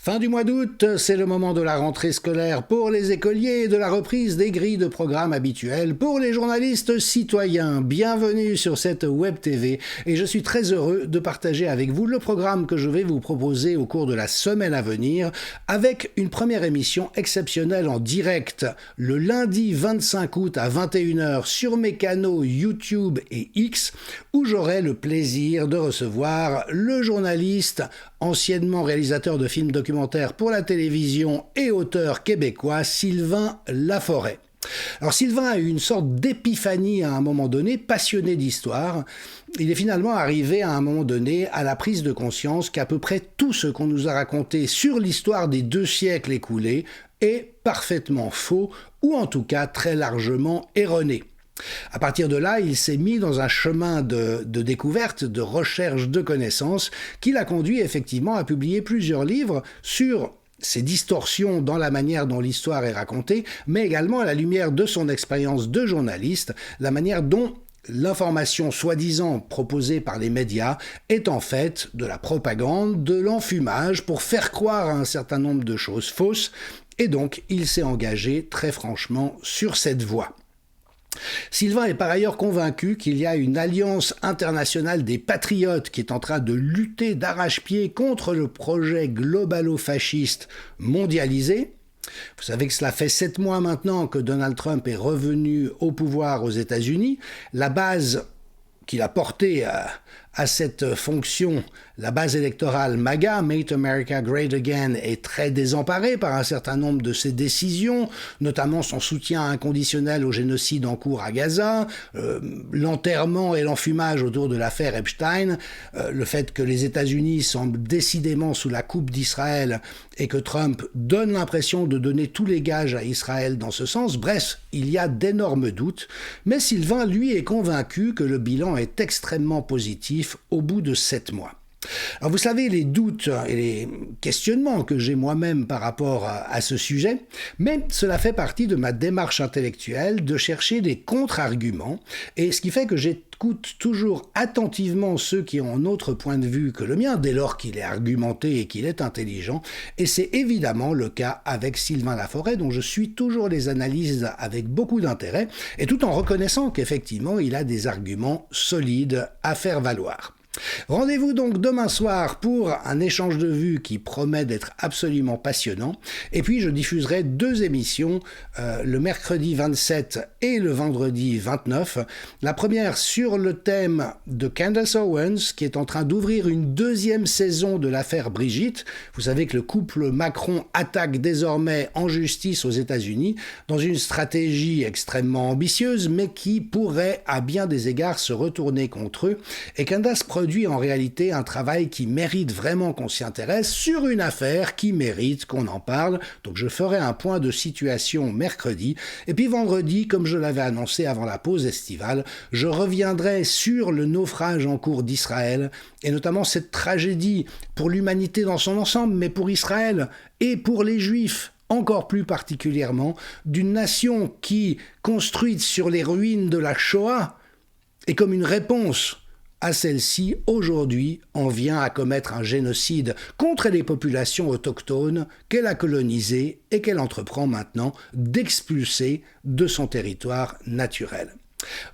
Fin du mois d'août, c'est le moment de la rentrée scolaire pour les écoliers et de la reprise des grilles de programmes habituelles pour les journalistes citoyens. Bienvenue sur cette Web TV et je suis très heureux de partager avec vous le programme que je vais vous proposer au cours de la semaine à venir avec une première émission exceptionnelle en direct le lundi 25 août à 21h sur mes canaux YouTube et X où j'aurai le plaisir de recevoir le journaliste anciennement réalisateur de films documentaires pour la télévision et auteur québécois Sylvain Laforêt. Alors Sylvain a eu une sorte d'épiphanie à un moment donné, passionné d'histoire. Il est finalement arrivé à un moment donné à la prise de conscience qu'à peu près tout ce qu'on nous a raconté sur l'histoire des 2 siècles écoulés est parfaitement faux, ou en tout cas très largement erroné. À partir de là, il s'est mis dans un chemin de découverte, de recherche de connaissances, qui l'a conduit effectivement à publier plusieurs livres sur ces distorsions dans la manière dont l'histoire est racontée, mais également à la lumière de son expérience de journaliste, la manière dont l'information soi-disant proposée par les médias est en fait de la propagande, de l'enfumage pour faire croire à un certain nombre de choses fausses, et donc il s'est engagé très franchement sur cette voie. Sylvain est par ailleurs convaincu qu'il y a une alliance internationale des patriotes qui est en train de lutter d'arrache-pied contre le projet globalo-fasciste mondialisé. Vous savez que cela fait 7 mois maintenant que Donald Trump est revenu au pouvoir aux États-Unis. La base qu'il a portée à cette fonction, la base électorale MAGA, Make America Great Again, est très désemparée par un certain nombre de ses décisions, notamment son soutien inconditionnel au génocide en cours à Gaza, l'enterrement et l'enfumage autour de l'affaire Epstein, le fait que les États-Unis semblent décidément sous la coupe d'Israël et que Trump donne l'impression de donner tous les gages à Israël dans ce sens. Bref, il y a d'énormes doutes, mais Sylvain, lui, est convaincu que le bilan est extrêmement positif au bout de 7 mois. Alors vous savez les doutes et les questionnements que j'ai moi-même par rapport à ce sujet, mais cela fait partie de ma démarche intellectuelle de chercher des contre-arguments, et ce qui fait que j'écoute toujours attentivement ceux qui ont un autre point de vue que le mien, dès lors qu'il est argumenté et qu'il est intelligent, et c'est évidemment le cas avec Sylvain Laforêt, dont je suis toujours les analyses avec beaucoup d'intérêt, et tout en reconnaissant qu'effectivement il a des arguments solides à faire valoir. Rendez-vous donc demain soir pour un échange de vues qui promet d'être absolument passionnant. Et puis je diffuserai 2 émissions, le mercredi 27 et le vendredi 29. La première sur le thème de Candace Owens, qui est en train d'ouvrir une 2e saison de l'affaire Brigitte. Vous savez que le couple Macron attaque désormais en justice aux États-Unis dans une stratégie extrêmement ambitieuse, mais qui pourrait à bien des égards se retourner contre eux. Et Candace produit en réalité un travail qui mérite vraiment qu'on s'y intéresse sur une affaire qui mérite qu'on en parle. Donc je ferai un point de situation mercredi. Et puis vendredi, comme je l'avais annoncé avant la pause estivale, je reviendrai sur le naufrage en cours d'Israël et notamment cette tragédie pour l'humanité dans son ensemble, mais pour Israël et pour les Juifs encore plus particulièrement, d'une nation qui, construite sur les ruines de la Shoah, et comme une réponse à celle-ci, aujourd'hui, en vient à commettre un génocide contre les populations autochtones qu'elle a colonisées et qu'elle entreprend maintenant d'expulser de son territoire naturel.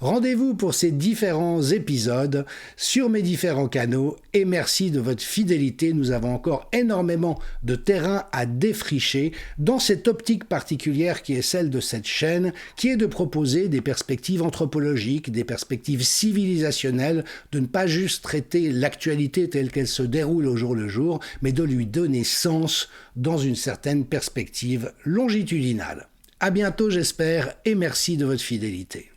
Rendez-vous pour ces différents épisodes sur mes différents canaux et merci de votre fidélité. Nous avons encore énormément de terrain à défricher dans cette optique particulière qui est celle de cette chaîne, qui est de proposer des perspectives anthropologiques, des perspectives civilisationnelles, de ne pas juste traiter l'actualité telle qu'elle se déroule au jour le jour, mais de lui donner sens dans une certaine perspective longitudinale. À bientôt j'espère et merci de votre fidélité.